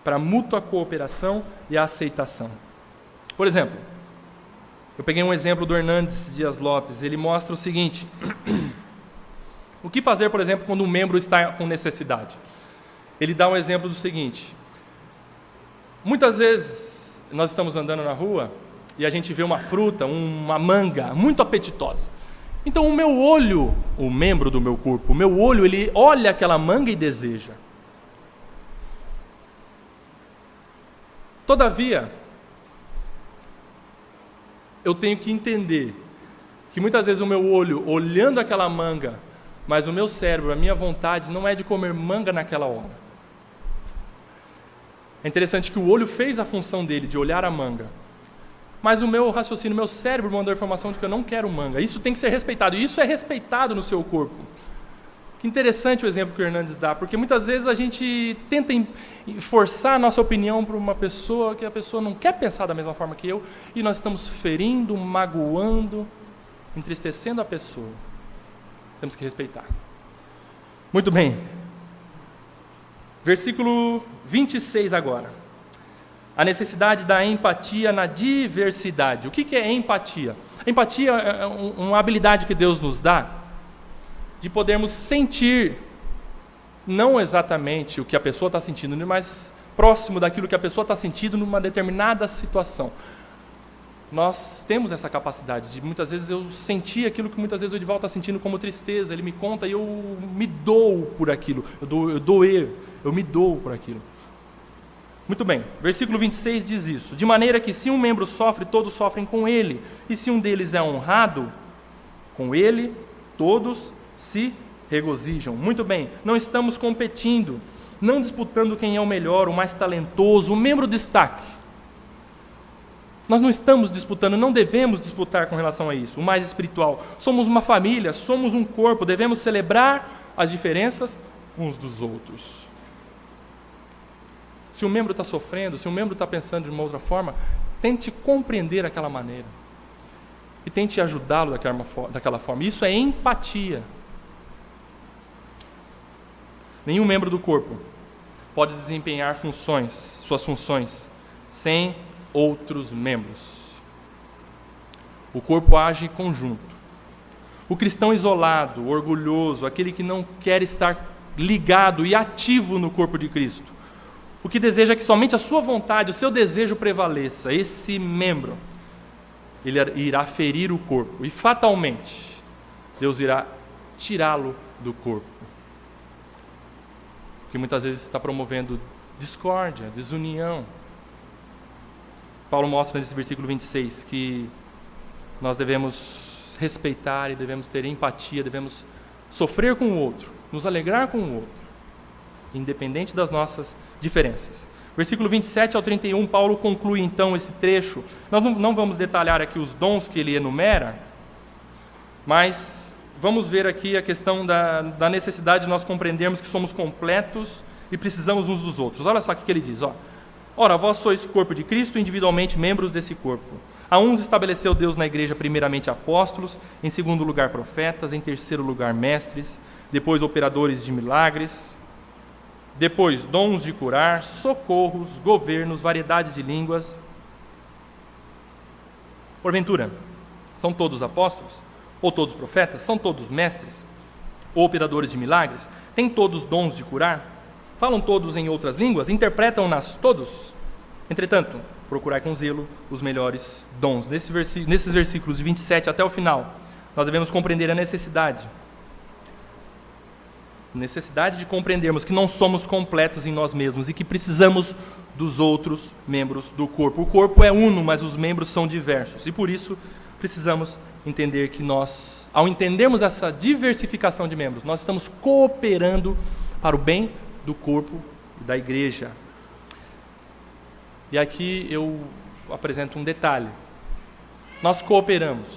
para mútua cooperação e aceitação. Por exemplo, eu peguei um exemplo do Hernandes Dias Lopes. Ele mostra o seguinte: o que fazer, por exemplo, quando um membro está com necessidade? Ele dá um exemplo do seguinte: muitas vezes nós estamos andando na rua e a gente vê uma fruta, uma manga muito apetitosa. Então o meu olho, o membro do meu corpo, o meu olho, ele olha aquela manga e deseja. Todavia, eu tenho que entender que muitas vezes o meu olho, olhando aquela manga, mas o meu cérebro, a minha vontade não é de comer manga naquela hora. É interessante que o olho fez a função dele, de olhar a manga, mas o meu raciocínio, o meu cérebro mandou a informação de que eu não quero manga. Isso tem que ser respeitado, e isso é respeitado no seu corpo. Que interessante o exemplo que o Hernandes dá, porque muitas vezes a gente tenta forçar a nossa opinião para uma pessoa que a pessoa não quer pensar da mesma forma que eu, e nós estamos ferindo, magoando, entristecendo a pessoa. Temos que respeitar. Muito bem. Versículo 26 agora. A necessidade da empatia na diversidade. O que é empatia? Empatia é uma habilidade que Deus nos dá de podermos sentir, não exatamente o que a pessoa está sentindo, mas próximo daquilo que a pessoa está sentindo numa determinada situação. Nós temos essa capacidade de, muitas vezes, eu sentir aquilo que muitas vezes o Edivaldo está sentindo como tristeza, ele me conta e eu me dou por aquilo, eu me dou por aquilo. Muito bem, versículo 26 diz isso: de maneira que se um membro sofre, todos sofrem com ele, e se um deles é honrado, com ele todos se regozijam. Muito bem, não estamos competindo, não disputando quem é o melhor, o mais talentoso, o membro destaque. Nós não estamos disputando, não devemos disputar com relação a isso, o mais espiritual. Somos uma família, somos um corpo, devemos celebrar as diferenças uns dos outros. Se um membro está sofrendo, se um membro está pensando de uma outra forma, tente compreender aquela maneira e tente ajudá-lo daquela forma. Isso é empatia. Nenhum membro do corpo pode desempenhar suas funções, sem outros membros. O corpo age em conjunto. O cristão isolado, orgulhoso, aquele que não quer estar ligado e ativo no corpo de Cristo, o que deseja que somente a sua vontade, o seu desejo prevaleça, esse membro, ele irá ferir o corpo, e fatalmente Deus irá tirá-lo do corpo, porque muitas vezes está promovendo discórdia, desunião. Paulo mostra nesse versículo 26 que nós devemos respeitar e devemos ter empatia, devemos sofrer com o outro, nos alegrar com o outro, independente das nossas diferenças. Versículo 27 ao 31, Paulo conclui então esse trecho. Nós não vamos detalhar aqui os dons que ele enumera, mas vamos ver aqui a questão da necessidade de nós compreendermos que somos completos e precisamos uns dos outros. Olha só o que ele diz, Ora, vós sois corpo de Cristo, individualmente membros desse corpo. A uns estabeleceu Deus na igreja primeiramente apóstolos, em segundo lugar profetas, em terceiro lugar mestres, depois operadores de milagres, depois dons de curar, socorros, governos, variedades de línguas. Porventura, são todos apóstolos? Ou todos profetas? São todos mestres? Ou operadores de milagres? Têm todos dons de curar? Falam todos em outras línguas? Interpretam-nas todos? Entretanto, procurai com zelo os melhores dons. Nesses versículos de 27 até o final, nós devemos compreender a necessidade de compreendermos que não somos completos em nós mesmos e que precisamos dos outros membros do corpo. O corpo é uno, mas os membros são diversos. E por isso, precisamos entender que nós, ao entendermos essa diversificação de membros, nós estamos cooperando para o bem do corpo e da igreja. E aqui eu apresento um detalhe. Nós cooperamos,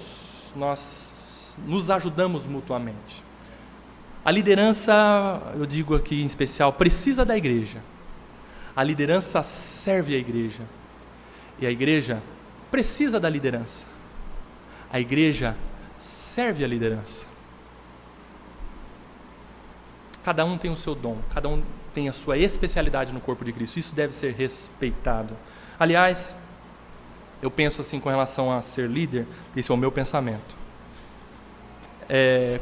nós nos ajudamos mutuamente. A liderança, eu digo aqui em especial, precisa da igreja. A liderança serve a igreja. E a igreja precisa da liderança. A igreja serve a liderança. Cada um tem o seu dom, cada um tem a sua especialidade no corpo de Cristo. Isso deve ser respeitado. Aliás, eu penso assim com relação a ser líder, esse é o meu pensamento.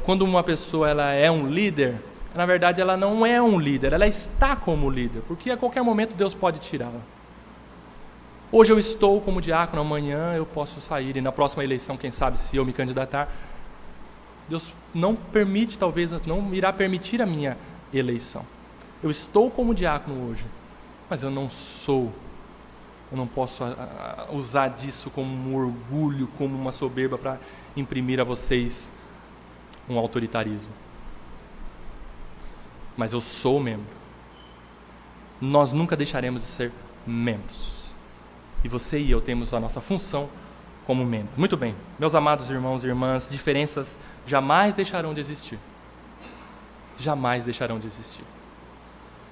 Quando uma pessoa ela é um líder, na verdade ela não é um líder, ela está como líder, porque a qualquer momento Deus pode tirá-la. Hoje eu estou como diácono, amanhã eu posso sair, e na próxima eleição, quem sabe, se eu me candidatar, Deus não permite, talvez não irá permitir a minha eleição. Eu estou como diácono hoje, mas eu não posso usar disso como um orgulho, como uma soberba para imprimir a vocês um autoritarismo. Mas eu sou membro. Nós nunca deixaremos de ser membros. E você e eu temos a nossa função como membro. Muito bem, meus amados irmãos e irmãs, diferenças jamais deixarão de existir. Jamais deixarão de existir.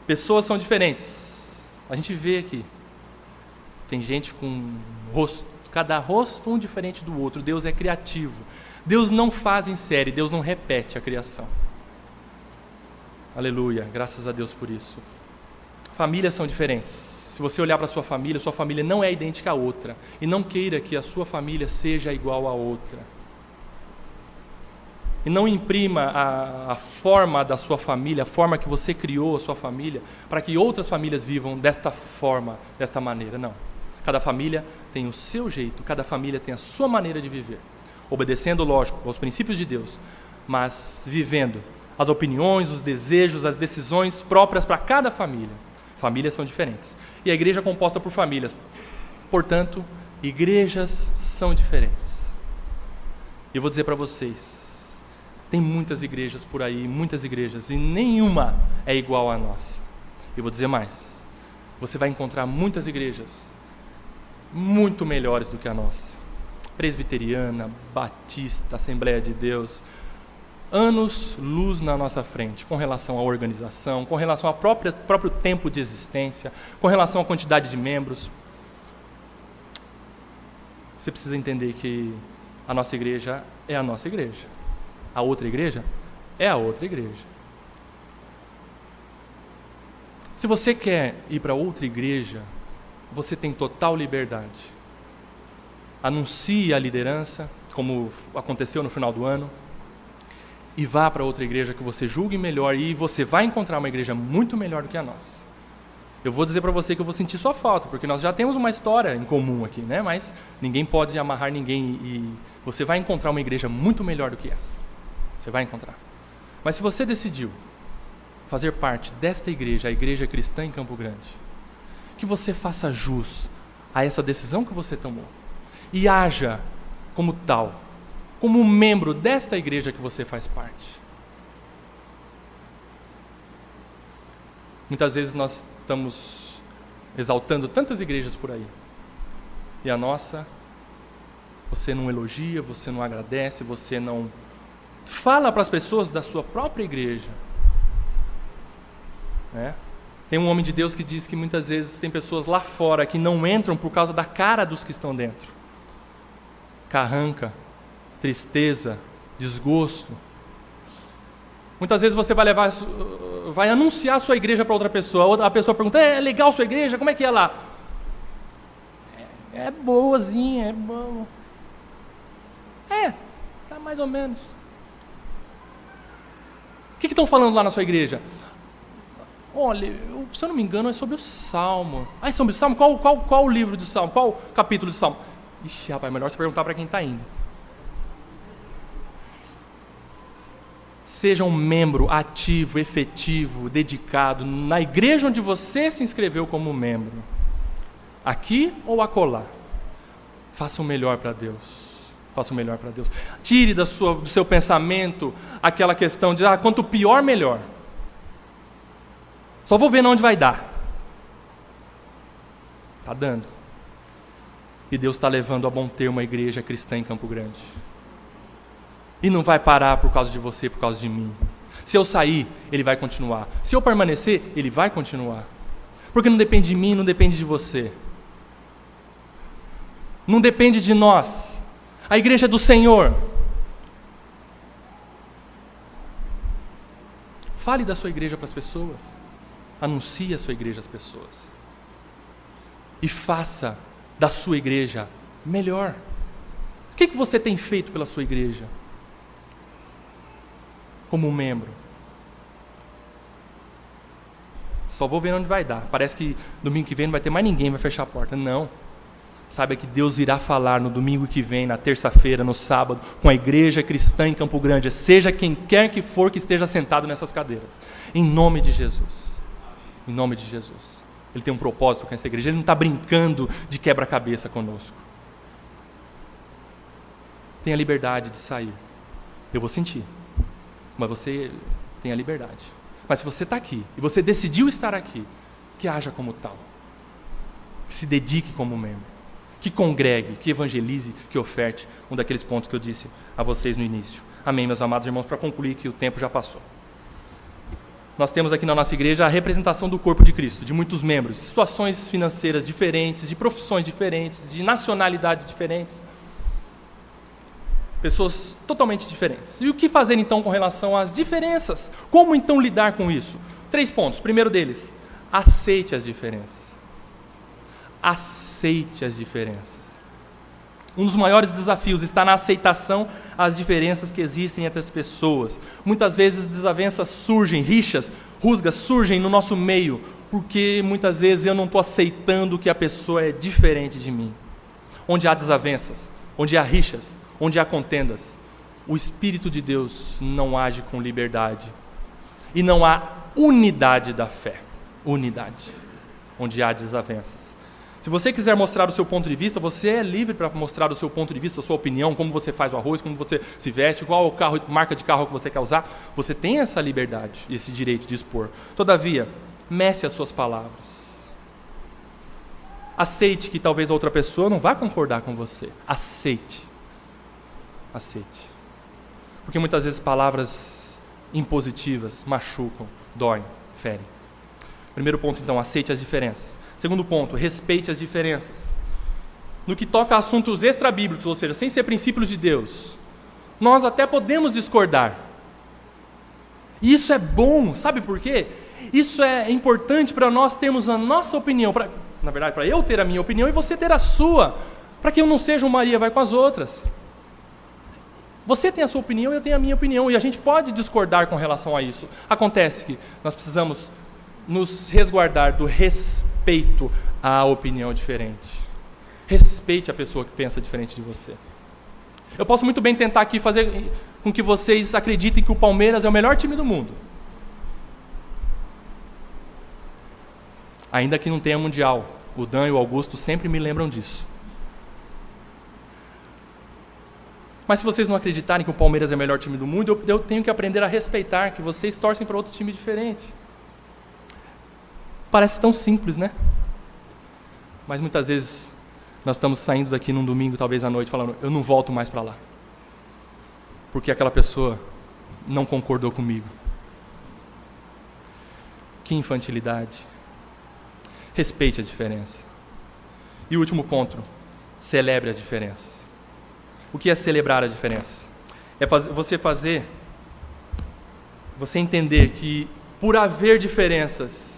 Pessoas são diferentes. A gente vê aqui. Tem gente com rosto, cada rosto um diferente do outro. Deus é criativo. Deus não faz em série, Deus não repete a criação. Aleluia, graças a Deus por isso. Famílias são diferentes. Se você olhar para a sua família não é idêntica à outra. E não queira que a sua família seja igual à outra. E não imprima a forma da sua família, a forma que você criou a sua família, para que outras famílias vivam desta forma, desta maneira. Não. Cada família tem o seu jeito, cada família tem a sua maneira de viver. Obedecendo, lógico, aos princípios de Deus, mas vivendo as opiniões, os desejos, as decisões próprias para cada família. Famílias são diferentes. E a igreja é composta por famílias. Portanto, igrejas são diferentes. E eu vou dizer para vocês, tem muitas igrejas por aí, muitas igrejas, e nenhuma é igual à nossa. E vou dizer mais, você vai encontrar muitas igrejas muito melhores do que a nossa. Presbiteriana, Batista, Assembleia de Deus, anos luz na nossa frente, com relação à organização, com relação ao próprio tempo de existência, com relação à quantidade de membros. Você precisa entender que a nossa igreja é a nossa igreja. A outra igreja é a outra igreja. Se você quer ir para outra igreja, você tem total liberdade. Anuncie a liderança, como aconteceu no final do ano, e vá para outra igreja que você julgue melhor, e você vai encontrar uma igreja muito melhor do que a nossa. Eu vou dizer para você que eu vou sentir sua falta, porque nós já temos uma história em comum aqui, né? Mas ninguém pode amarrar ninguém, e você vai encontrar uma igreja muito melhor do que essa. Você vai encontrar. Mas se você decidiu fazer parte desta igreja, a Igreja Cristã em Campo Grande, que você faça jus a essa decisão que você tomou e haja como tal, como um membro desta igreja que você faz parte. Muitas vezes nós estamos exaltando tantas igrejas por aí, e a nossa, você não elogia, você não agradece, você não fala para as pessoas da sua própria igreja. Tem um homem de Deus que diz que muitas vezes tem pessoas lá fora que não entram por causa da cara dos que estão dentro. Carranca, tristeza, desgosto. Muitas vezes você vai anunciar a sua igreja para outra pessoa. A pessoa pergunta: é legal a sua igreja? Como é que é lá? É boazinha, é boa. Tá mais ou menos. O que estão falando lá na sua igreja? Olha, se eu não me engano, é sobre o Salmo. É sobre o Salmo? Qual o livro do Salmo? Qual capítulo do Salmo? Ixi, rapaz, melhor você perguntar para quem está indo. Seja um membro ativo, efetivo, dedicado, na igreja onde você se inscreveu como membro. Aqui ou acolá. Faça o melhor para Deus. Faça o melhor para Deus. Tire do seu pensamento aquela questão de quanto pior, melhor. Só vou ver onde vai dar. Está dando. E Deus está levando a bom termo a igreja cristã em Campo Grande. E não vai parar por causa de você, por causa de mim. Se eu sair, Ele vai continuar. Se eu permanecer, Ele vai continuar. Porque não depende de mim, não depende de você. Não depende de nós. A igreja é do Senhor. Fale da sua igreja para as pessoas. Anuncie a sua igreja às pessoas. E faça da sua igreja melhor. O que você tem feito pela sua igreja? Como membro. Só vou ver onde vai dar. Parece que domingo que vem não vai ter mais ninguém, vai fechar a porta. Não. Saiba que Deus virá falar no domingo que vem, na terça-feira, no sábado, com a igreja cristã em Campo Grande, seja quem quer que for que esteja sentado nessas cadeiras. Em nome de Jesus. Em nome de Jesus. Ele tem um propósito com essa igreja. Ele não está brincando de quebra-cabeça conosco. Tenha liberdade de sair. Eu vou sentir. Mas você tem a liberdade. Mas se você está aqui, e você decidiu estar aqui, que haja como tal. Que se dedique como membro. Que congregue, que evangelize, que oferte. Um daqueles pontos que eu disse a vocês no início. Amém, meus amados irmãos, para concluir que o tempo já passou. Nós temos aqui na nossa igreja a representação do corpo de Cristo, de muitos membros, de situações financeiras diferentes, de profissões diferentes, de nacionalidades diferentes. Pessoas totalmente diferentes. E o que fazer então com relação às diferenças? Como então lidar com isso? 3 pontos. Primeiro deles, aceite as diferenças. Aceite as diferenças. Um dos maiores desafios está na aceitação às diferenças que existem entre as pessoas. Muitas vezes desavenças surgem, rixas, rusgas surgem no nosso meio, porque muitas vezes eu não estou aceitando que a pessoa é diferente de mim. Onde há desavenças, onde há rixas, onde há contendas, o Espírito de Deus não age com liberdade. E não há unidade da fé. Unidade. Onde há desavenças. Se você quiser mostrar o seu ponto de vista, você é livre para mostrar o seu ponto de vista, a sua opinião, como você faz o arroz, como você se veste, qual marca de carro que você quer usar. Você tem essa liberdade, esse direito de expor. Todavia, mece as suas palavras. Aceite que talvez a outra pessoa não vá concordar com você. Aceite. Aceite. Porque muitas vezes palavras impositivas machucam, doem, ferem. Primeiro ponto, então, aceite as diferenças. Segundo ponto, respeite as diferenças. No que toca a assuntos extrabíblicos, ou seja, sem ser princípios de Deus, nós até podemos discordar. E isso é bom, sabe por quê? Isso é importante para nós termos a nossa opinião, na verdade, para eu ter a minha opinião e você ter a sua, para que eu não seja um Maria vai com as outras. Você tem a sua opinião e eu tenho a minha opinião, e a gente pode discordar com relação a isso. Acontece que nós precisamos nos resguardar do respeito à opinião diferente. Respeite a pessoa que pensa diferente de você. Eu posso muito bem tentar aqui fazer com que vocês acreditem que o Palmeiras é o melhor time do mundo. Ainda que não tenha mundial. O Dan e o Augusto sempre me lembram disso. Mas se vocês não acreditarem que o Palmeiras é o melhor time do mundo, eu tenho que aprender a respeitar que vocês torcem para outro time diferente. Parece tão simples, né? Mas muitas vezes nós estamos saindo daqui num domingo, talvez à noite, falando, eu não volto mais para lá. Porque aquela pessoa não concordou comigo. Que infantilidade. Respeite a diferença. E o último ponto, celebre as diferenças. O que é celebrar a diferença? É você entender que por haver diferenças,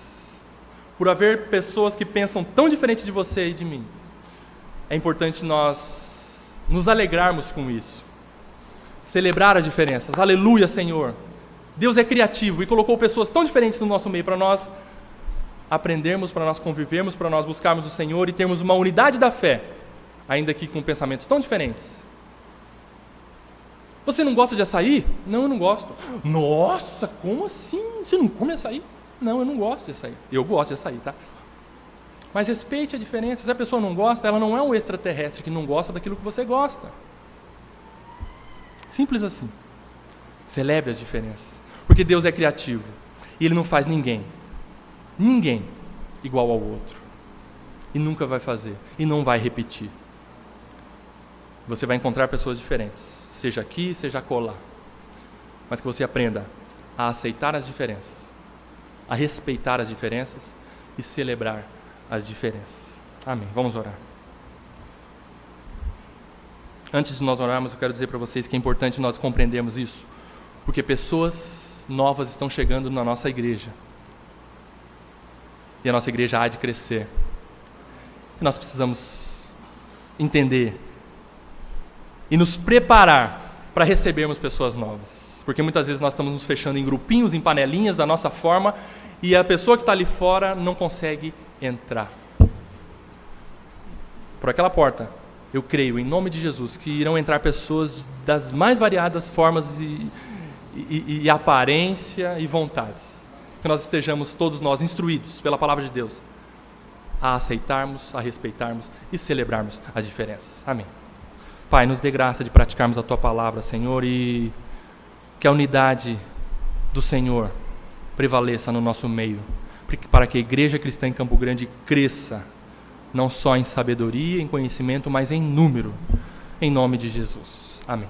por haver pessoas que pensam tão diferente de você e de mim, é importante nós nos alegrarmos com isso. Celebrar as diferenças. Aleluia, Senhor. Deus é criativo e colocou pessoas tão diferentes no nosso meio para nós aprendermos, para nós convivermos, para nós buscarmos o Senhor e termos uma unidade da fé, ainda que com pensamentos tão diferentes. Você não gosta de açaí? Não, eu não gosto. Nossa, como assim? Você não come açaí? Não, eu não gosto de açaí. Eu gosto de açaí, tá? Mas respeite a diferença. Se a pessoa não gosta, ela não é um extraterrestre que não gosta daquilo que você gosta. Simples assim. Celebre as diferenças. Porque Deus é criativo. E Ele não faz ninguém igual ao outro. E nunca vai fazer. E não vai repetir. Você vai encontrar pessoas diferentes. Seja aqui, seja acolá. Mas que você aprenda a aceitar as diferenças, a respeitar as diferenças e celebrar as diferenças. Amém. Vamos orar. Antes de nós orarmos, eu quero dizer para vocês que é importante nós compreendermos isso, porque pessoas novas estão chegando na nossa igreja. E a nossa igreja há de crescer. E nós precisamos entender e nos preparar para recebermos pessoas novas. Porque muitas vezes nós estamos nos fechando em grupinhos, em panelinhas da nossa forma, e a pessoa que está ali fora não consegue entrar. Por aquela porta, eu creio, em nome de Jesus, que irão entrar pessoas das mais variadas formas e aparência e vontades. Que nós estejamos todos nós instruídos pela palavra de Deus a aceitarmos, a respeitarmos e celebrarmos as diferenças. Amém. Pai, nos dê graça de praticarmos a Tua palavra, Senhor, e que a unidade do Senhor prevaleça no nosso meio, para que a Igreja Cristã em Campo Grande cresça, não só em sabedoria, em conhecimento, mas em número, em nome de Jesus. Amém.